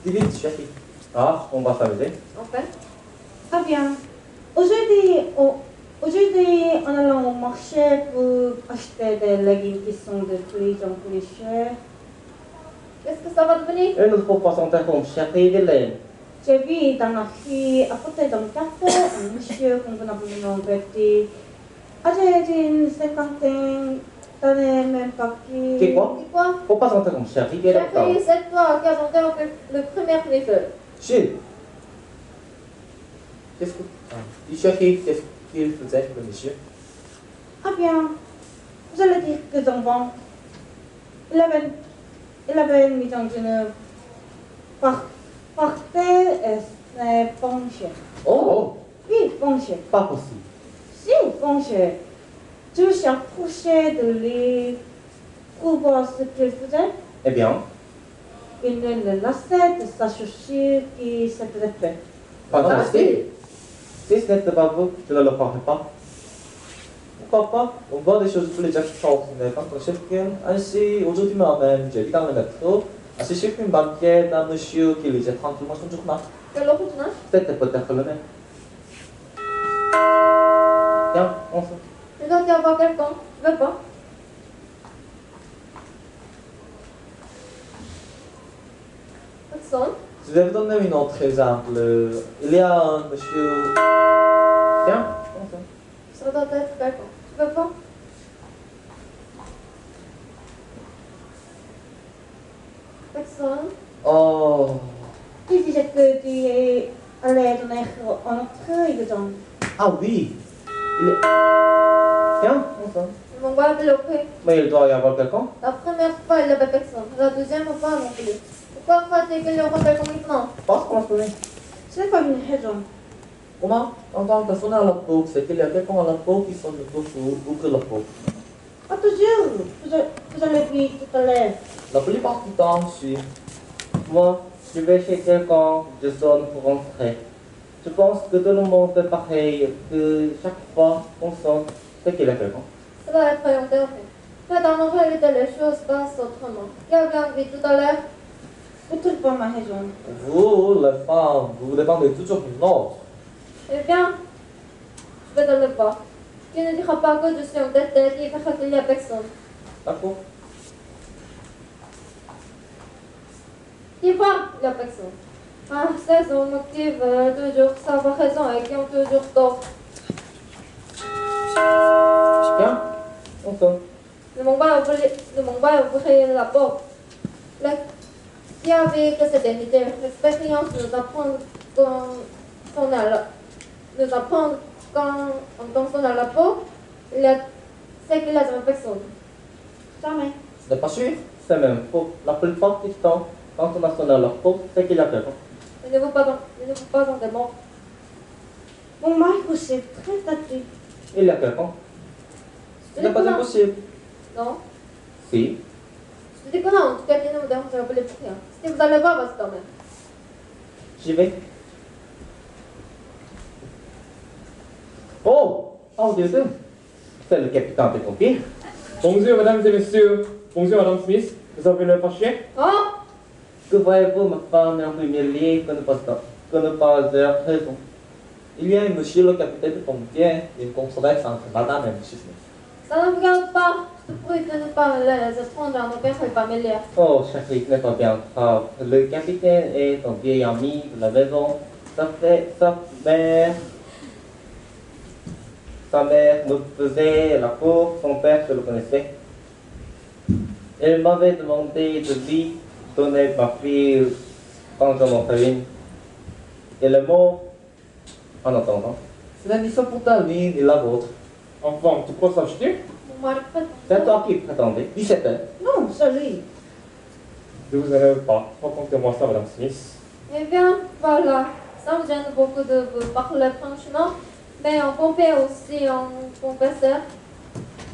Dis vite, chérie. Ah, on va s'amuser. Enfin. Ah bien. Aujourd'hui, en allant au marché pour acheter des légumes qui sont de prix en plus chers, Qu'est-ce que ça va devenir? Il ne faut pas s'interrompre, chérie Vilaine. j'ai vu dans la rue, à côté d'un café, un monsieur convenablement vêtu, âgé d'une cinquantaine d'années, même pas qui... Qu'est quoi? C'est quoi? Faut pas s'interrompre, chérie, viens là. Chérie, c'est toi qui as interrompu le premier niveau. Gilles. Qu'est-ce que... Ah. Dis, chérie, qu'est-ce qu'il faisait, le monsieur? Ah bien, vous allez dire que les enfants, il avait mis dans une partie et s'est penché. Oh, Oui, penché. pas possible. Si, penché. Je suis approché de lui pour voir ce qu'il faisait. Eh bien, Il ne le lassait de sa chaussure qui s'était fait. fantastique. Si ce n'était pas vous, je ne le ferai pas. Pourquoi pas? On voit des choses plus extraordinaires quand on cherche quelqu'un. Ainsi, aujourd'hui même, j'ai vu dans le métro, assisté une banquette d'un monsieur qui lisait tranquillement son journal. Quel autre personnage? C'était peut-être le même. Tiens, on se... Tu dois y avoir quelqu'un. Tu veux pas? Personne. Je vais vous donner une autre exemple. Il y a un monsieur... Tiens, on se... Ça doit être quelqu'un. Tu veux pas? Personne. Oh... Tu disais que tu es allé donner un autre exemple. Ah oui. Il est... Tiens, on se... Ils m'ont pas développé. Mais il doit y avoir quelqu'un. La première fois, il n'y avait personne. La deuxième fois, non plus. Pourquoi crois-tu qu'il y aura quelqu'un maintenant? Parce qu'on se connaît. Ce n'est pas une raison. Comment? Quand on sonne à la porte, c'est qu'il y a quelqu'un à la porte qui sonne dessous ou que la porte. Ah, toujours. Vous avez vu tout à l'heure. La plupart du temps, si moi, je vais chez quelqu'un, je sonne pour entrer. Je pense que tout le monde fait pareil, que chaque fois qu'on sonne, c'est qu'il y a quelqu'un. Ça va être interrompu. Mais dans la réalité, les choses passent autrement. Quelqu'un vit tout à l'heure. Vous ne trouvez pas ma raison. Vous, les femmes, vous dépendez toujours d'une autre. Eh bien, je vais te le voir. Tu ne diras pas que je suis entêtée qui fait qu'il n'y a personne. D'accord? Tu vois, il n'y a personne. Ah, ces hommes qui veulent toujours savoir raison et qui ont toujours tort. Tiens, on sonne. Ne m'ont pas ouvrir la porte. Qui a vu que c'était une expérience nous apprendre quand on sonne à la porte, c'est qu'il y a jamais personne. Jamais. Ce n'est pas sûr, c'est même faux. La plupart du temps, quand on a sonné à la porte, c'est qu'il y a quelqu'un. Il ne faut pas dans des morts. Mon mari aussi est très tâtu. Il y a quelqu'un. Ce n'est pas impossible. Non. Si. Je te dis que non, en tout cas, tu ne me dérangera pas les pour rien. Si vous allez voir, c'est quand même. J'y vais. Oh! Oh, Dieu Dieu! C'est le capitaine des pompiers. Bonjour mesdames et messieurs. Bonjour madame Smith. Vous avez le fâché? Oh! Que voyez-vous, ma femme est un peu humiliée que ne pas avoir raison. Il y a un monsieur le capitaine des pompiers, une controverse entre madame et monsieur Smith. Ça ne me regarde pas. Je te prie de ne pas les étrangers à nos personnes familières. Oh, chérie, ce n'est pas bien grave. Le capitaine est un vieil ami de la maison. Sa mère me faisait la cour, son père, je le connaissais. Elle m'avait demandé de lui donner ma fille quand j'en aurais une. Elle est morte en attendant. Ce n'est ni ça pour ta vie, ni la vôtre. Enfin, tu crois s'acheter? Mon mari prétend. C'est toi qui prétendais. 17 ans. Non, c'est lui. Ne vous énervez pas. Racontez-moi ça, madame Smith. Eh bien, voilà. Ça me gêne beaucoup de vous parler franchement. Mais en pompier aussi, en confesseur.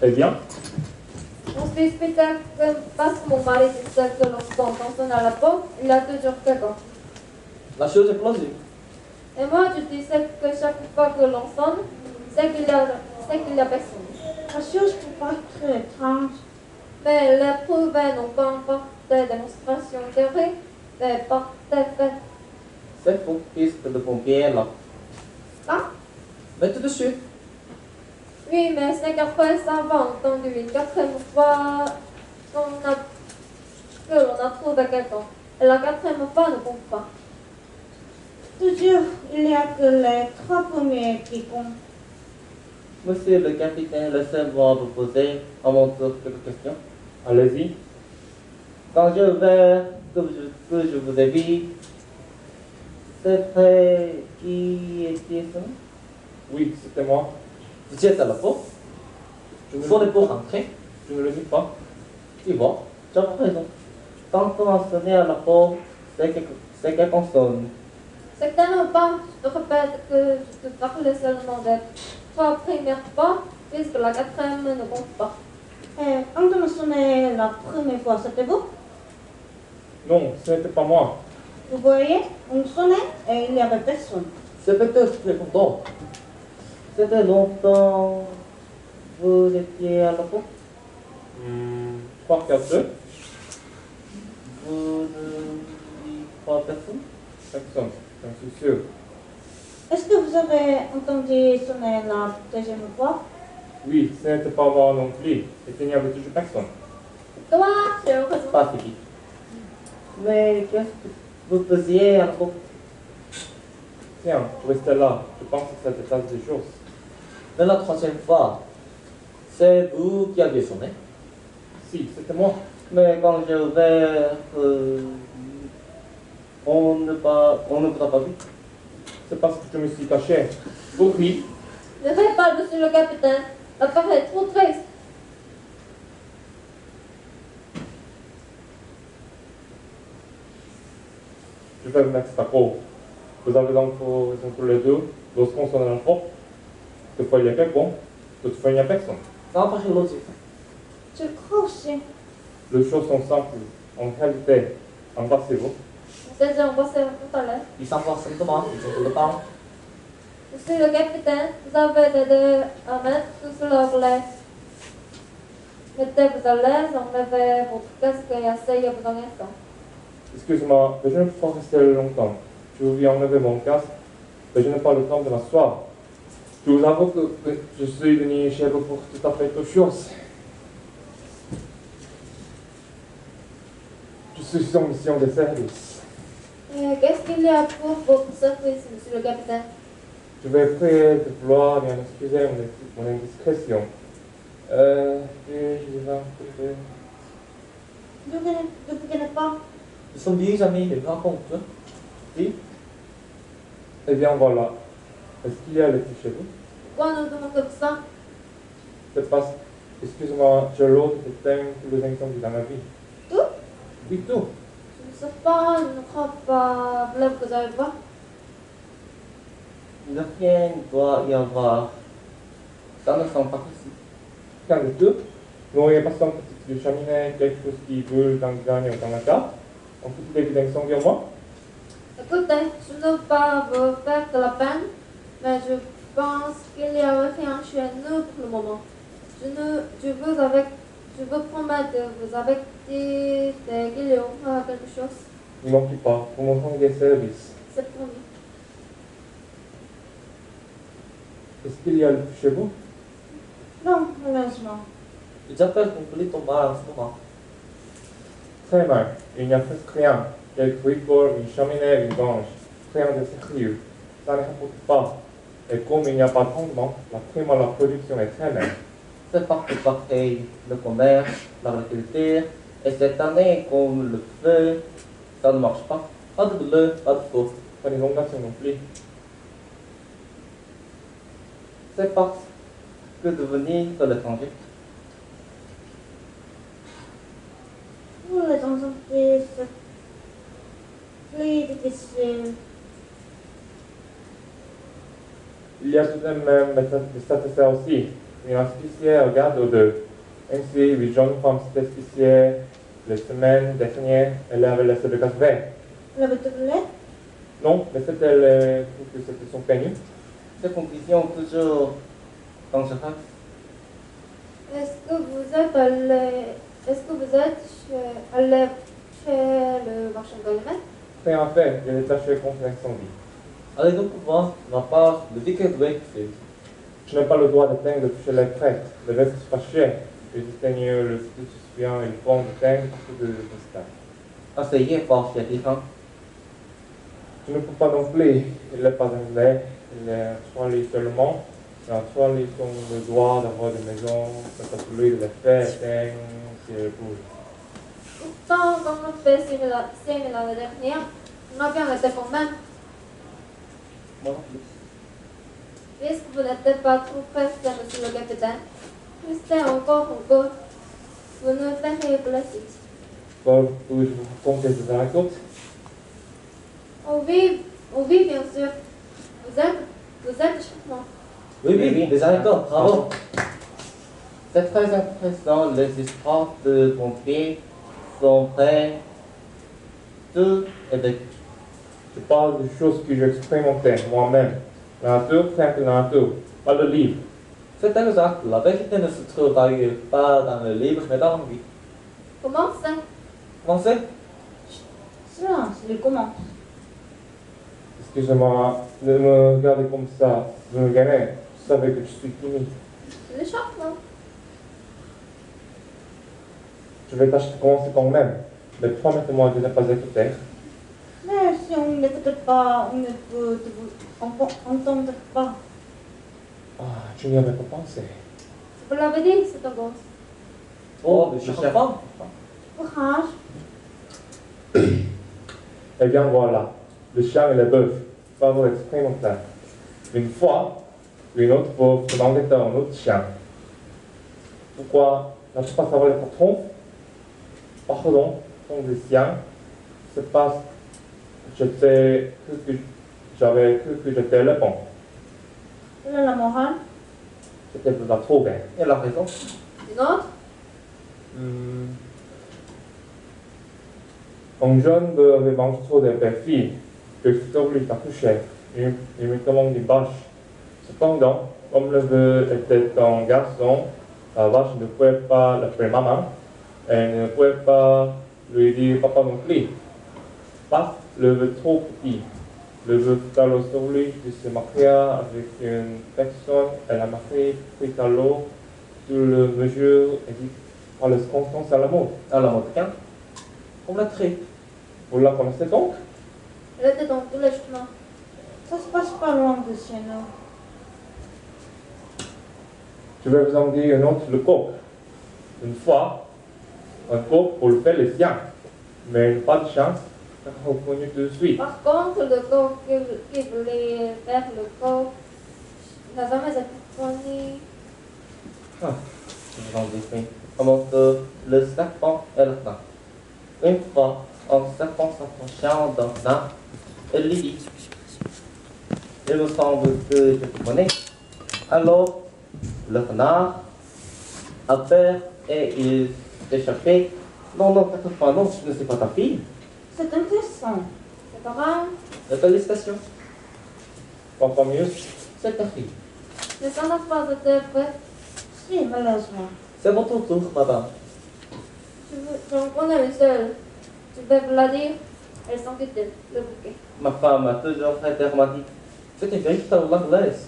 Eh bien, On se explique que parce que mon mari disait que lorsqu'on sonne à la porte, il y a toujours quelqu'un. La chose est plausible. Et moi, je disais que chaque fois que l'on sonne, c'est qu'il y a personne. La chose peut pas être étrange. Mais les preuves n'ont pas encore des démonstrations théoriques. n'est pas fait. C'est faux, puisque le pompier est là. Ah, Mais tout de suite. oui, mais ce n'est qu'après avoir entendu une quatrième fois que l'on a trouvé quelqu'un. Et la quatrième fois ne compte pas. Toujours, il n'y a que les 3 premiers qui comptent. Monsieur le capitaine, laissez-moi vous poser à mon tour quelques questions. Allez-y. Quand que je vous ai vu, c'est vrai qui était-ce? Oui, c'était moi. Vous êtes à la porte? Je ne, Vous n'êtes pas rentré? je ne le dis pas. Tu vois, tu as raison. Quand on a sonné à la porte, c'est quelqu'un sonne. C'est tellement pas, je te répète que je te parlais seulement des 3 premières fois, puisque la quatrième ne compte pas. Et quand on a sonné la première fois, c'était vous? Non, ce n'était pas moi. Vous voyez, on sonnait et il n'y avait personne. C'est peut-être très content. C'était longtemps. Vous étiez à la porte? Je crois qu'il y a 2 Vous ne dites pas personne? personnes, j'en suis sûr. Est-ce que vous avez entendu sonner la deuxième fois? Oui, ce n'était pas moi non plus. Et il n'y avait toujours personne. Toi, j'ai raison. Pas fini. Mais qu'est-ce que vous faisiez à la porte? Tiens, je restais là. Je pense que c'était tas de choses. Mais la 3e fois, c'est vous qui aviez sonné. Si, c'était moi. Mais quand j'ai ouvert, on ne vous a pas vu. C'est parce que je me suis caché. Oui, Ne fais pas dessus le capitaine. L'affaire est trop triste. je vais vous mettre ça gros. Vous avez donc raison tous les deux. Lorsqu'on sonne à la porte, des fois il y a quelqu'un, d'autres fois il n'y a personne. Ça paraît logique. Je crois aussi. Les choses sont simples. En réalité, embrassez-vous. C'est déjà embrassé tout à l'heure. Ils s'embrassent simplement, ils ont tout le temps. Monsieur le capitaine, vous avez aidé à mettre tout cela au lait. Mettez-vous à l'aise, enlevez votre casque et asseyez-vous un instant. Excuse-moi, mais je ne peux pas rester longtemps. Je vais enlever mon casque, mais je n'ai pas le temps de m'asseoir. Je vous avoue que je suis venu chez vous pour tout à fait autre chose. Je suis en mission de service. Qu'est-ce qu'il y a pour votre service, monsieur le capitaine? Je vais prier de vouloir bien excuser mon indiscrétion. Je vais couper. Ne vous gênez pas. Nous sommes bien jamais une rencontre. Si? Eh bien voilà. Est-ce qu'il y a le petit chez vous? Pourquoi nous demandez-vous ça? C'est parce excuse-moi, j'ai l'autre thème tous les instants dans ma vie. Tout? Oui, tout. Je ne sais pas, je ne crois pas. Là, vous avez pas? De rien doit y avoir. Ça ne sent pas possible. Rien de tout. Vous n'auriez pas senti que du cheminée, quelque chose qui brûle dans le gagne ou dans la carte? En toute l'évidence sur moi? Écoutez, je ne veux pas vous faire de la peine, mais je pense qu'il n'y a rien chez nous pour le moment. Je vous promets de vous avertir dès qu'il y aura quelque chose. Ne manquez pas, vous me rendez service. C'est promis. Est-ce qu'il y a le chez vous? Non, malheureusement. J'appelle complet ton mal en ce moment. Très mal. Il n'y a presque rien. Quelques bricoles, une cheminée, une grange. Rien de sérieux. Ça ne rapporte pas. Et comme il n'y a pas de rendement, la prime à la production est très maigre. C'est partout pareil. Le commerce, l'agriculture. Et cette année, comme le feu, ça ne marche pas. Pas de bleu, pas de faux. Pas d'inondation non plus. C'est parce que de venir de l'étranger. Pour les entreprises, c'est plus difficile. Il y a tout de même des statistiques aussi. Une spéciée regarde aux deux. Ainsi, 8 jeunes femmes spéciées les semaines dernières, elles avaient laissé le gaz vert. La bête de lait? Non, mais c'était le que c'était son peigne. Ces conditions toujours dangereuses. Est-ce que vous êtes allé chez le marchand d'allumettes. Rien fait, il est attaché contre l'incendie. Allez donc voir ma part de Wicked Wakefield. Je n'ai pas le droit d'éteindre chez les prêtres. Les vêtres fâchés. Ils éteignent le stupéfiant et le fond d'éteindre tout de cristal. Asseyez, fort fiatifant. Je ne peux pas non plus. Il n'est pas anglais. Il est 3 lits seulement. Dans 3 lits sont le droit d'avoir des maisons. C'est pas celui de les faire éteindre si elle bouge. Pourtant, comme on fait similaire l'année dernière, on a bien été quand même. Moi non plus. Puisque vous n'étiez pas trop pressé, monsieur le capitaine, restez encore un peu. Vous ne verrez que la suite. Paul, peux-je vous raconter des anecdotes? Oh oui, bien sûr. Vous êtes charmant. Oui, des anecdotes, bravo. C'est très intéressant, les histoires de pompiers sont vraies. Tout est vécu. Je parle de choses que j'ai expérimentées moi-même. La nature, rien que la nature, pas le livre. C'est exact, la vérité ne se trouve pas dans le livre, mais dans la vie. Comment c'est? Pensez? Silence, il commence. Excusez-moi, ne me regardez comme ça. Vous me gagnez. Vous savez que je suis fini. Le charmant. Je vais tâcher de commencer quand même. Mais promettez-moi de ne pas écouter. Mais si on n'écoute pas, on ne peut entendre pas. Ah, je n'y avais pas pensé. Vous l'avez dit, c'est un gosse. Oh, le je chef. suis femme. Courage. Eh bien voilà, le chien et le bœuf, parole expérimentale. Une fois, une autre bœuf demandait à un autre chien. Pourquoi n'as-tu pas savoir le patron? Pardon, ton des siens. C'est parce que j'avais cru que j'étais le bon. Quelle est la morale? C'était de la trouver. Elle a raison. Une autre? Un jeune bœuf avait mangé trop de belles filles. Il fut obligé d'accoucher. Il me commande une vache. Cependant, comme le bœuf était un garçon, la vache ne pouvait pas l'appeler maman. Elle ne pouvait pas lui dire papa non plus. Parce que le bœuf trop petit. Le bœuf fut alors obligé de se marier avec une personne. Elle a marié pris à l'eau sur le mesure et dit par les circonstances à la mode. Alors, mon tiens, On l'a créé. Vous la connaissez donc? Elle était dans tous les chemins. Ça se passe pas loin de chez nous. Je vais vous en dire un autre, le coq. Une fois, un coq pour le faire les siens. Mais pas de chance, car reconnu tout de suite. Par contre, le coq qui voulait faire le coq n'a jamais été connu. je vous en dis, comment que le serpent est le nain. Une fois, un serpent s'approchant d'un nain, elle lui dit, il me semble que je te connais. Alors, le renard a peur et il s'est échappé. Non, non, pas non, je ne sais pas ta fille. C'est intéressant. C'est orange, Félicitations, Pas mieux. c'est ta fille. mais ça n'a pas été vrai. Si, malheureusement. C'est votre tour, madame. J'en connais une seule. Je vais vous la dire. Elle s'en quittait, le bouquet. Ma femme a toujours été romantique. C'est une véritable anglaise.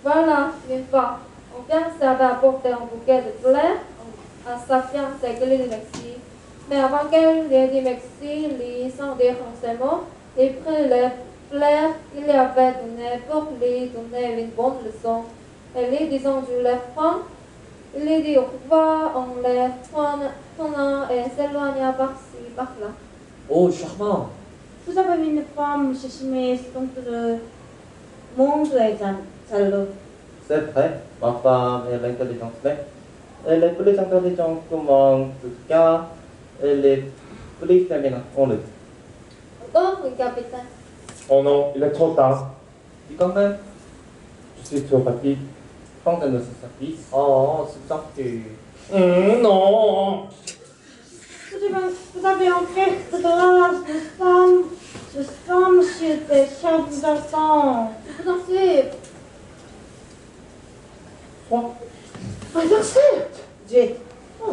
Voilà, une fois, un fiancé avait apporté un bouquet de fleurs à sa fiancée qui lui dit merci. Mais avant qu'elle lui ait dit merci, lui, sans dire un seul mot, il prit les fleurs qu'il lui avait données pour lui donner une bonne leçon. Et lui disant je les prends, il lui dit au revoir en les prenant et s'éloigna par-ci, par-là. Oh, charmant. Vous avez une femme chez Smith, donc le monde est jaloux. C'est vrai, ma femme est intelligente, mais elle est plus intelligente que moi en tout cas. Elle est plus féminine, on le dit. Encore, oui, capitaine. Oh non, il est trop tard. Dis quand même, Je suis trop fatigué. quand elle ne se satisfait, Oh, c'est gentil. Non. Vous avez un verre de glace de sang, monsieur des chats d'argent. Je vous en suis. quoi? Vite.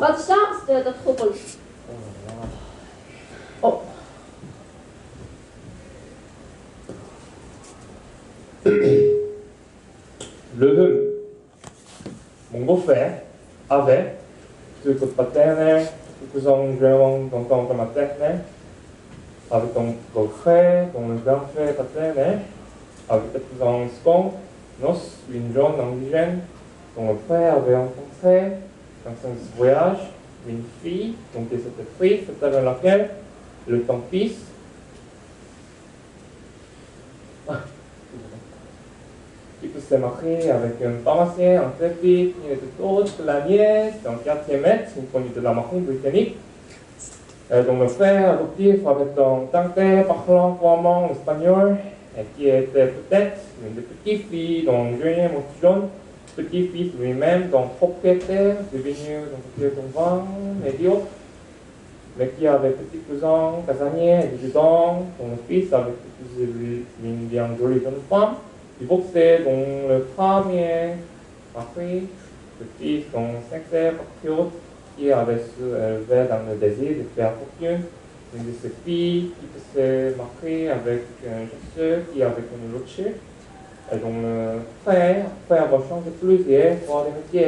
Pas de chance de trouble. Le mon beau-frère avait deux côtés paternels, cousin Jérôme dans ton maternel, avec ton beau-frère, ton grand-frère paternel, avec tes cousins Scott, Nos, une jeune indigène, dont le frère avait rencontré dans son voyage une fille, donc cette fille, c'est avec laquelle le ton fils qui peut se marier avec un pharmacien, un trépide, une était autre, la nièce, dans le quartier Metz, une connue de la marine britannique. Donc le frère adoptif avec un tante parlant couramment espagnol, et qui était peut-être une des petites filles dont Julien Moutillon, petit-fils lui-même, dont propriétaire, devenu un vin médiocre, mais qui avait petit cousin casanier et 18 ans, dont le fils avec une bien jolie jeune femme, divorcé, dont le premier mari, petit, dont sincère patriote, qui avait su élever dans le désir de faire fortune, une de ses filles qui s'est mariée avec un chasseur qui avait connu l'autre, et dont le frère, après avoir changé plusieurs fois de métier,